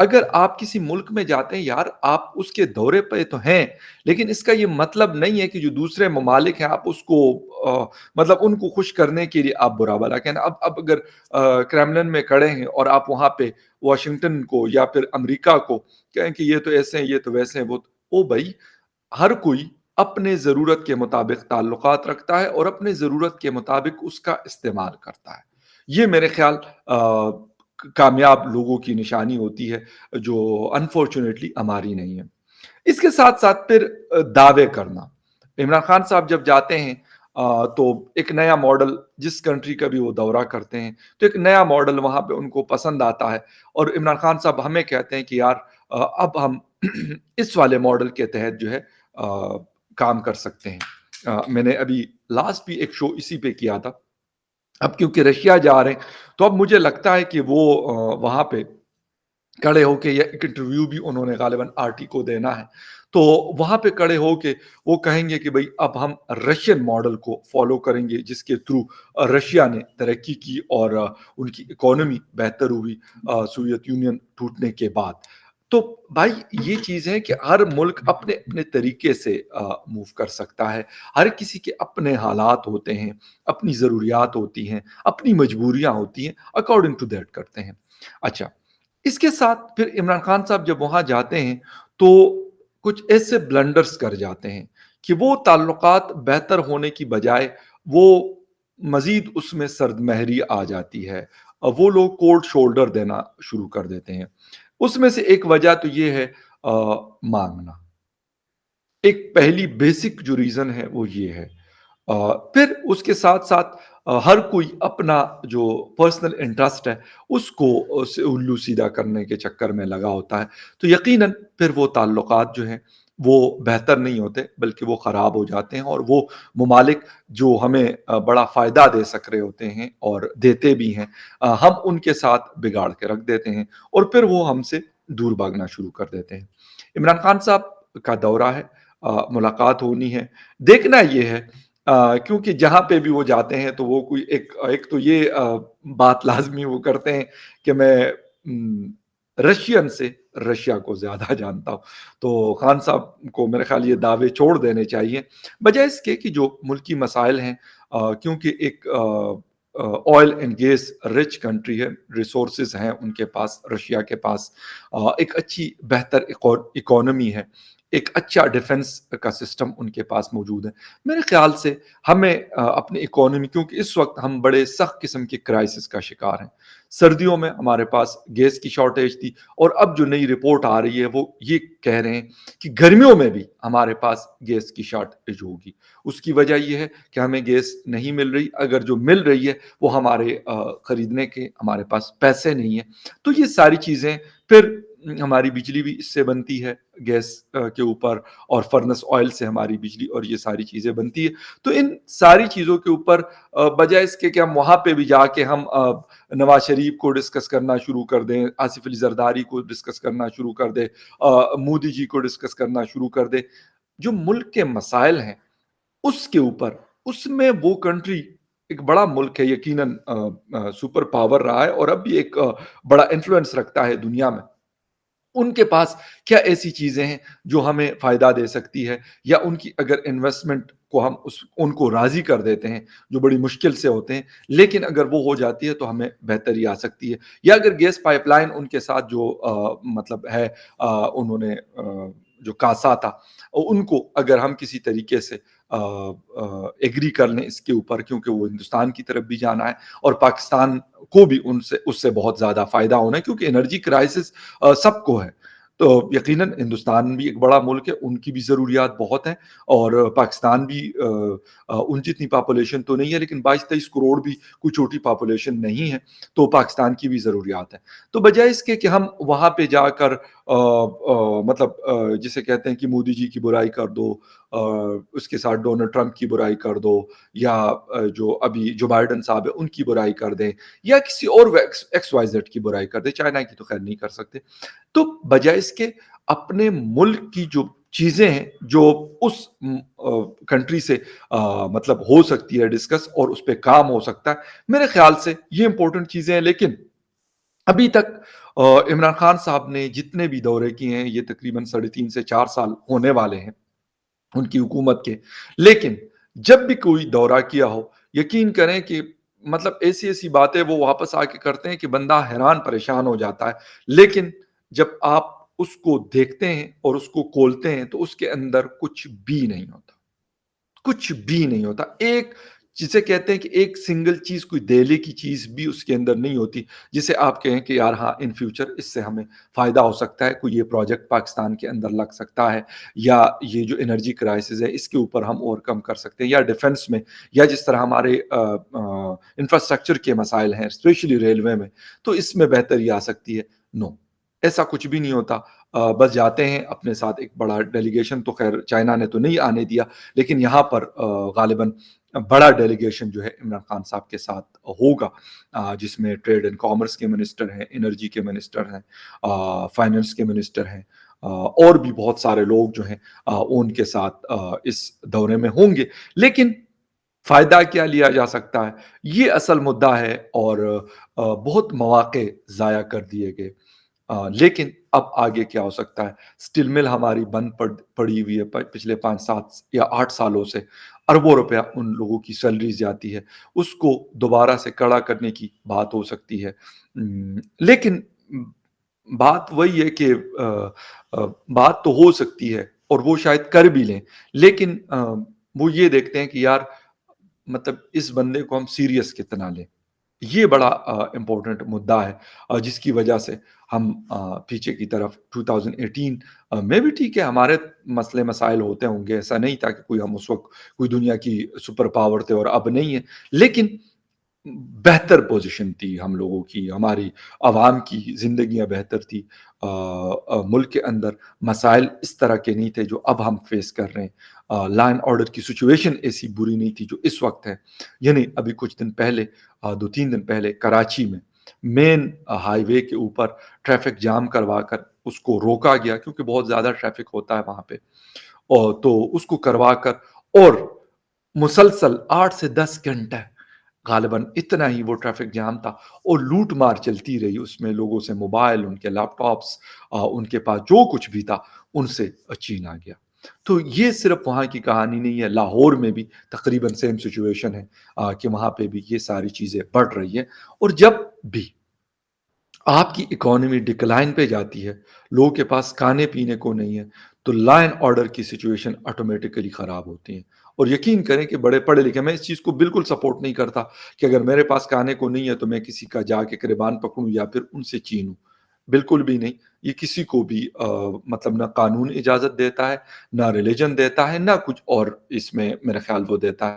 اگر آپ کسی ملک میں جاتے ہیں یار، آپ اس کے دورے پہ تو ہیں، لیکن اس کا یہ مطلب نہیں ہے کہ جو دوسرے ممالک ہیں آپ اس کو مطلب ان کو خوش کرنے کے لیے آپ برا بھلا کہنا۔ اب اگر کریملن میں کھڑے ہیں اور آپ وہاں پہ واشنگٹن کو یا پھر امریکہ کو کہیں کہ یہ تو ایسے ہیں، یہ تو ویسے ہیں، وہ او بھائی، ہر کوئی اپنے ضرورت کے مطابق تعلقات رکھتا ہے اور اپنے ضرورت کے مطابق اس کا استعمال کرتا ہے۔ یہ میرے خیال کامیاب لوگوں کی نشانی ہوتی ہے، جو انفارچونیٹلی ہماری نہیں ہے۔ اس کے ساتھ ساتھ پھر دعوے کرنا۔ عمران خان صاحب جب جاتے ہیں تو ایک نیا ماڈل، جس کنٹری کا بھی وہ دورہ کرتے ہیں تو ایک نیا ماڈل وہاں پہ ان کو پسند آتا ہے، اور عمران خان صاحب ہمیں کہتے ہیں کہ یار اب ہم اس والے ماڈل کے تحت جو ہے کام کر سکتے ہیں۔ میں نے ابھی لاسٹ بھی ایک شو اسی پہ کیا تھا۔ اب کیونکہ رشیا جا رہے ہیں تو اب مجھے لگتا ہے کہ وہ وہاں پہ کھڑے ہو کے، یا ایک انٹرویو بھی انہوں نے غالباً آرٹی کو دینا ہے، تو وہاں پہ کھڑے ہو کے وہ کہیں گے کہ بھئی اب ہم رشین ماڈل کو فالو کریں گے، جس کے تھرو رشیا نے ترقی کی اور ان کی اکانومی بہتر ہوئی سوویت یونین ٹوٹنے کے بعد۔ تو بھائی یہ چیز ہے کہ ہر ملک اپنے اپنے طریقے سے موو کر سکتا ہے، ہر کسی کے اپنے حالات ہوتے ہیں، اپنی ضروریات ہوتی ہیں، اپنی مجبوریاں ہوتی ہیں، اکارڈنگ ٹو دیٹ کرتے ہیں۔ اچھا، اس کے ساتھ پھر عمران خان صاحب جب وہاں جاتے ہیں تو کچھ ایسے بلنڈرز کر جاتے ہیں کہ وہ تعلقات بہتر ہونے کی بجائے وہ مزید اس میں سرد مہری آ جاتی ہے، وہ لوگ کولڈ شولڈر دینا شروع کر دیتے ہیں۔ اس میں سے ایک وجہ تو یہ ہے مانگنا۔ ایک پہلی بیسک جو ریزن ہے وہ یہ ہے۔ پھر اس کے ساتھ ساتھ ہر کوئی اپنا جو پرسنل انٹرسٹ ہے اس کو الو سیدھا کرنے کے چکر میں لگا ہوتا ہے، تو یقیناً پھر وہ تعلقات جو ہیں وہ بہتر نہیں ہوتے بلکہ وہ خراب ہو جاتے ہیں، اور وہ ممالک جو ہمیں بڑا فائدہ دے سک رہے ہوتے ہیں اور دیتے بھی ہیں، ہم ان کے ساتھ بگاڑ کے رکھ دیتے ہیں اور پھر وہ ہم سے دور بھاگنا شروع کر دیتے ہیں۔ عمران خان صاحب کا دورہ ہے، ملاقات ہونی ہے، دیکھنا یہ ہے کیونکہ جہاں پہ بھی وہ جاتے ہیں تو وہ کوئی ایک تو یہ بات لازمی وہ کرتے ہیں کہ میں رشین سے رشیا کو زیادہ جانتا ہوں۔ تو خان صاحب کو میرے خیال یہ دعوے چھوڑ دینے چاہیے، بجائے اس کے کہ جو ملکی مسائل ہیں، کیونکہ ایک oil and gas rich country ہے، ریسورسز ہیں ان کے پاس، رشیا کے پاس ایک اچھی بہتر اکانومی ہے، ایک اچھا ڈیفنس کا سسٹم ان کے پاس موجود ہے۔ میرے خیال سے ہمیں اپنی اکانومی، کیونکہ اس وقت ہم بڑے سخت قسم کے کرائسس کا شکار ہیں، سردیوں میں ہمارے پاس گیس کی شارٹیج تھی، اور اب جو نئی رپورٹ آ رہی ہے وہ یہ کہہ رہے ہیں کہ گرمیوں میں بھی ہمارے پاس گیس کی شارٹیج ہوگی۔ اس کی وجہ یہ ہے کہ ہمیں گیس نہیں مل رہی، اگر جو مل رہی ہے وہ ہمارے خریدنے کے ہمارے پاس پیسے نہیں ہیں۔ تو یہ ساری چیزیں، پھر ہماری بجلی بھی اس سے بنتی ہے گیس کے اوپر، اور فرنس آئل سے ہماری بجلی اور یہ ساری چیزیں بنتی ہے۔ تو ان ساری چیزوں کے اوپر بجائے اس کے کہ ہم وہاں پہ بھی جا کے ہم نواز شریف کو ڈسکس کرنا شروع کر دیں، آصف علی زرداری کو ڈسکس کرنا شروع کر دیں، مودی جی کو ڈسکس کرنا شروع کر دیں، جو ملک کے مسائل ہیں اس کے اوپر، اس میں وہ کنٹری ایک بڑا ملک ہے، یقیناً سپر پاور رہا ہے اور اب بھی ایک بڑا انفلوئنس رکھتا ہے دنیا میں۔ ان کے پاس کیا ایسی چیزیں ہیں جو ہمیں فائدہ دے سکتی ہے، یا ان کی اگر انویسٹمنٹ کو ہم ان کو راضی کر دیتے ہیں جو بڑی مشکل سے ہوتے ہیں، لیکن اگر وہ ہو جاتی ہے تو ہمیں بہتری آ سکتی ہے، یا اگر گیس پائپ لائن ان کے ساتھ جو مطلب ہے انہوں نے جو کاسا تھا، ان کو اگر ہم کسی طریقے سے ایگری کر لیں اس کے اوپر، کیونکہ وہ ہندوستان کی طرف بھی جانا ہے اور پاکستان کو بھی اس سے بہت زیادہ فائدہ ہونا ہے، کیونکہ انرجی کرائسس سب کو ہے۔ تو یقیناً ہندوستان بھی ایک بڑا ملک ہے، ان کی بھی ضروریات بہت ہیں، اور پاکستان بھی ان جتنی پاپولیشن تو نہیں ہے لیکن 22-23 کروڑ بھی کوئی چھوٹی پاپولیشن نہیں ہے، تو پاکستان کی بھی ضروریات ہیں۔ تو بجائے اس کے کہ ہم وہاں پہ جا کر مطلب جسے کہتے ہیں کہ مودی جی کی برائی کر دو، اس کے ساتھ ڈونلڈ ٹرمپ کی برائی کر دو، یا جو ابھی جو بائیڈن صاحب ہے ان کی برائی کر دیں، یا کسی اور ایکس وائی زیڈ کی برائی کر دیں، چائنا کی تو خیر نہیں کر سکتے، تو بجائے اس کے اپنے ملک کی جو چیزیں ہیں جو اس کنٹری سے مطلب ہو سکتی ہے ڈسکس اور اس پہ کام ہو سکتا ہے، میرے خیال سے یہ امپورٹنٹ چیزیں ہیں۔ لیکن ابھی تک عمران خان صاحب نے جتنے بھی دورے کیے ہیں یہ تقریباً 3.5 سے 4 سال ہونے والے ہیں ان کی حکومت کے، لیکن جب بھی کوئی دورہ کیا ہو، یقین کریں کہ مطلب ایسی ایسی باتیں وہ واپس آ کے کرتے ہیں کہ بندہ حیران پریشان ہو جاتا ہے، لیکن جب آپ اس کو دیکھتے ہیں اور اس کو کھولتے ہیں تو اس کے اندر کچھ بھی نہیں ہوتا، کچھ بھی نہیں ہوتا۔ ایک جسے کہتے ہیں کہ ایک سنگل چیز، کوئی دہلی کی چیز بھی اس کے اندر نہیں ہوتی جسے آپ کہیں کہ یار ہاں ان فیوچر اس سے ہمیں فائدہ ہو سکتا ہے، کوئی یہ پروجیکٹ پاکستان کے اندر لگ سکتا ہے، یا یہ جو انرجی کرائسس ہے اس کے اوپر ہم اوور کم کر سکتے ہیں، یا ڈیفنس میں، یا جس طرح ہمارے انفراسٹرکچر کے مسائل ہیں اسپیشلی ریلوے میں، تو اس میں بہتری آ سکتی ہے۔ نو، ایسا کچھ بھی نہیں ہوتا۔ بس جاتے ہیں اپنے ساتھ ایک بڑا ڈیلیگیشن، تو خیر چائنا نے تو نہیں آنے دیا، لیکن یہاں پر غالباً بڑا ڈیلیگیشن جو ہے عمران خان صاحب کے ساتھ ہوگا، جس میں ٹریڈ اینڈ کامرس کے منسٹر ہیں، انرجی کے منسٹر ہیں، فائننس کے منسٹر ہیں، اور بھی بہت سارے لوگ جو ہیں ان کے ساتھ اس دورے میں ہوں گے۔ لیکن فائدہ کیا لیا جا سکتا ہے، یہ اصل مدعا ہے، اور بہت مواقع ضائع کر دیے گئے۔ لیکن اب آگے کیا ہو سکتا ہے؟ اسٹیل مل ہماری بند پڑی ہوئی ہے پچھلے 5 7 یا 8 سالوں سے، اربوں روپیہ ان لوگوں کی سیلریز جاتی ہے، اس کو دوبارہ سے کڑا کرنے کی بات ہو سکتی ہے۔ لیکن بات وہی ہے کہ بات تو ہو سکتی ہے اور وہ شاید کر بھی لیں، لیکن وہ یہ دیکھتے ہیں کہ یار مطلب اس بندے کو ہم سیریس کتنا لیں۔ یہ بڑا امپورٹنٹ مدعا ہے، جس کی وجہ سے ہم پیچھے کی طرف 2018 میں بھی ٹھیک ہے ہمارے مسئلے مسائل ہوتے ہوں گے، ایسا نہیں تھا کہ کوئی ہم اس وقت کوئی دنیا کی سپر پاور تھے اور اب نہیں ہے، لیکن بہتر پوزیشن تھی ہم لوگوں کی، ہماری عوام کی زندگیاں بہتر تھی، ملک کے اندر مسائل اس طرح کے نہیں تھے جو اب ہم فیس کر رہے ہیں، لائن آرڈر کی سچویشن ایسی بری نہیں تھی جو اس وقت ہے۔ یعنی ابھی کچھ دن پہلے، 2 3 دن پہلے کراچی میں مین ہائی وے کے اوپر ٹریفک جام کروا کر اس کو روکا گیا، کیونکہ بہت زیادہ ٹریفک ہوتا ہے وہاں پہ، اور تو اس کو کروا کر، اور مسلسل 8 سے 10 گھنٹے غالباً اتنا ہی وہ ٹریفک جام تھا، اور لوٹ مار چلتی رہی اس میں، لوگوں سے موبائل، ان کے لیپ ٹاپس، ان کے پاس جو کچھ بھی تھا ان سے چھینا گیا۔ تو یہ صرف وہاں کی کہانی نہیں ہے، لاہور میں بھی تقریباً سیم سچویشن ہے، کہ وہاں پہ بھی یہ ساری چیزیں بڑھ رہی ہیں، اور جب بھی آپ کی اکانومی ڈکلائن پہ جاتی ہے، لوگوں کے پاس کھانے پینے کو نہیں ہے، تو لا اینڈ آرڈر کی سچویشن آٹومیٹیکلی خراب ہوتی ہیں۔ اور یقین کریں کہ بڑے پڑھے لکھے، میں اس چیز کو بالکل سپورٹ نہیں کرتا کہ اگر میرے پاس کھانے کو نہیں ہے تو میں کسی کا جا کے گریبان پکڑوں یا پھر ان سے چینوں، بالکل بھی نہیں۔ یہ کسی کو بھی مطلب نہ قانون اجازت دیتا ہے، نہ ریلیجن دیتا ہے، نہ کچھ اور اس میں میرا خیال وہ دیتا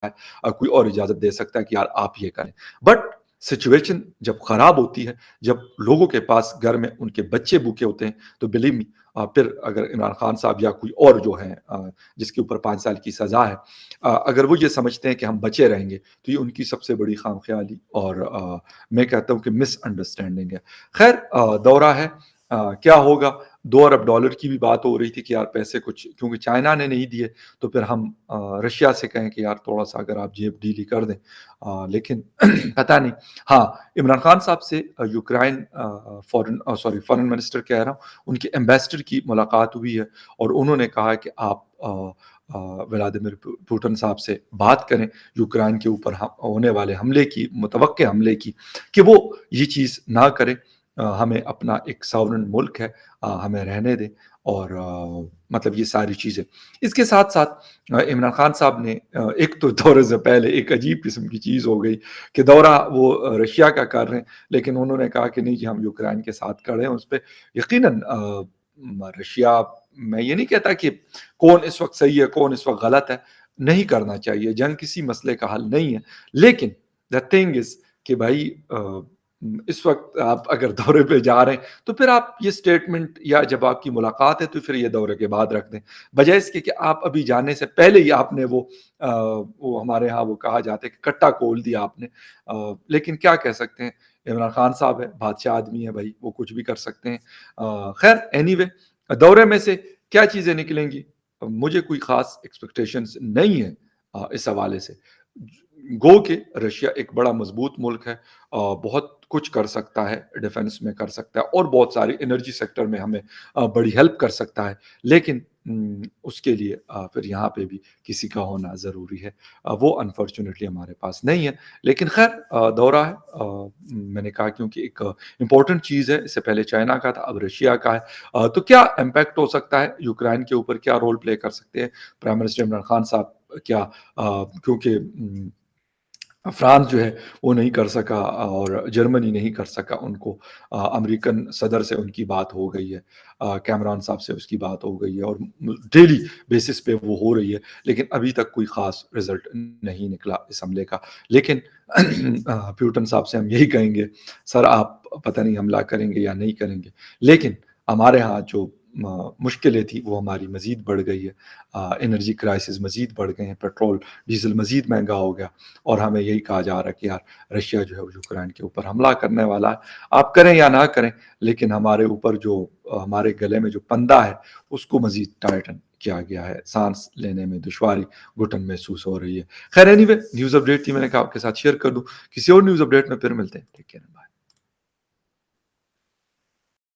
ہے، کوئی اور اجازت دے سکتا ہے کہ یار آپ یہ کریں۔ بٹ سچویشن جب خراب ہوتی ہے، جب لوگوں کے پاس گھر میں ان کے بچے بھوکے ہوتے ہیں، تو بلیو می، پھر اگر عمران خان صاحب یا کوئی اور جو ہیں جس کے اوپر 5 سال کی سزا ہے، اگر وہ یہ سمجھتے ہیں کہ ہم بچے رہیں گے، تو یہ ان کی سب سے بڑی خام خیالی اور میں کہتا ہوں کہ مس انڈرسٹینڈنگ ہے۔ خیر، دورہ ہے، کیا ہوگا؟ $2 ارب کی بھی بات ہو رہی تھی کہ یار پیسے کچھ، کیونکہ چائنا نے نہیں دیے تو پھر ہم رشیا سے کہیں کہ یار تھوڑا سا اگر آپ جیب ڈھیلی کر دیں، لیکن پتہ نہیں۔ ہاں، عمران خان صاحب سے یوکرائن فارن منسٹر کہہ رہا ہوں، ان کے ایمبیسڈر کی ملاقات ہوئی ہے، اور انہوں نے کہا کہ آپ ولادیمیر پوٹن صاحب سے بات کریں یوکرائن کے اوپر ہونے والے حملے کی، متوقع حملے کی، کہ وہ یہ چیز نہ کریں، ہمیں اپنا ایک ساورن ملک ہے، ہمیں رہنے دیں، اور مطلب یہ ساری چیزیں۔ اس کے ساتھ ساتھ عمران خان صاحب نے ایک تو دورے سے پہلے ایک عجیب قسم کی چیز ہو گئی کہ دورہ وہ رشیا کا کر رہے ہیں، لیکن انہوں نے کہا کہ نہیں جی ہم یوکرائن کے ساتھ کھڑے ہیں۔ اس پہ یقیناً رشیا، میں یہ نہیں کہتا کہ کون اس وقت صحیح ہے کون اس وقت غلط ہے، نہیں کرنا چاہیے، جنگ کسی مسئلے کا حل نہیں ہے، لیکن the thing is کہ بھائی اس وقت آپ اگر دورے پہ جا رہے ہیں تو پھر آپ یہ سٹیٹمنٹ، یا جب آپ کی ملاقات ہے تو پھر یہ دورے کے بعد رکھ دیں، بجائے اس کے کہ آپ ابھی جانے سے پہلے ہی آپ نے وہ ہمارے ہاں وہ کہا جاتا ہے کہ کٹا کھول دیا آپ نے۔ لیکن کیا کہہ سکتے ہیں، عمران خان صاحب ہے، بادشاہ آدمی ہے بھائی، وہ کچھ بھی کر سکتے ہیں۔ خیر اینی وے، دورے میں سے کیا چیزیں نکلیں گی، مجھے کوئی خاص ایکسپیکٹیشنز نہیں ہے اس حوالے سے، گو کہ رشیا ایک بڑا مضبوط ملک ہے، بہت کچھ کر سکتا ہے، ڈیفینس میں کر سکتا ہے اور بہت ساری انرجی سیکٹر میں ہمیں بڑی ہیلپ کر سکتا ہے، لیکن اس کے لیے پھر یہاں پہ بھی کسی کا ہونا ضروری ہے، وہ انفارچونیٹلی ہمارے پاس نہیں ہے، لیکن خیر دورہ ہے، میں نے کہا کیونکہ ایک امپورٹنٹ چیز ہے، اس سے پہلے چائنا کا تھا، اب رشیا کا ہے، تو کیا امپیکٹ ہو سکتا ہے یوکرائن کے اوپر، کیا رول پلے کر سکتے ہیں پرائم منسٹر عمران خان صاحب، کیا کیونکہ فرانس جو ہے وہ نہیں کر سکا اور جرمنی نہیں کر سکا، ان کو امریکن صدر سے ان کی بات ہو گئی ہے، کیمران صاحب سے اس کی بات ہو گئی ہے اور ڈیلی بیسس پہ وہ ہو رہی ہے، لیکن ابھی تک کوئی خاص رزلٹ نہیں نکلا اس حملے کا، لیکن پیوٹن صاحب سے ہم یہی کہیں گے سر آپ پتہ نہیں حملہ کریں گے یا نہیں کریں گے، لیکن ہمارے ہاں جو مشکلیں تھی وہ ہماری مزید بڑھ گئی ہے، انرجی کرائسس مزید بڑھ گئے ہیں، پیٹرول ڈیزل مزید مہنگا ہو گیا، اور ہمیں یہی کہا جا رہا ہے کہ یار رشیا جو ہے وہ یوکرائن کے اوپر حملہ کرنے والا ہے، آپ کریں یا نہ کریں، لیکن ہمارے اوپر جو ہمارے گلے میں جو پندہ ہے اس کو مزید ٹائٹن کیا گیا ہے، سانس لینے میں دشواری گھٹن محسوس ہو رہی ہے۔ خیر اینی وے نیوز اپڈیٹ تھی، میں نے کہا آپ کے ساتھ شیئر کر دوں، کسی اور نیوز اپڈیٹ میں پھر ملتے ہیں، ٹیک کیئر، بائے۔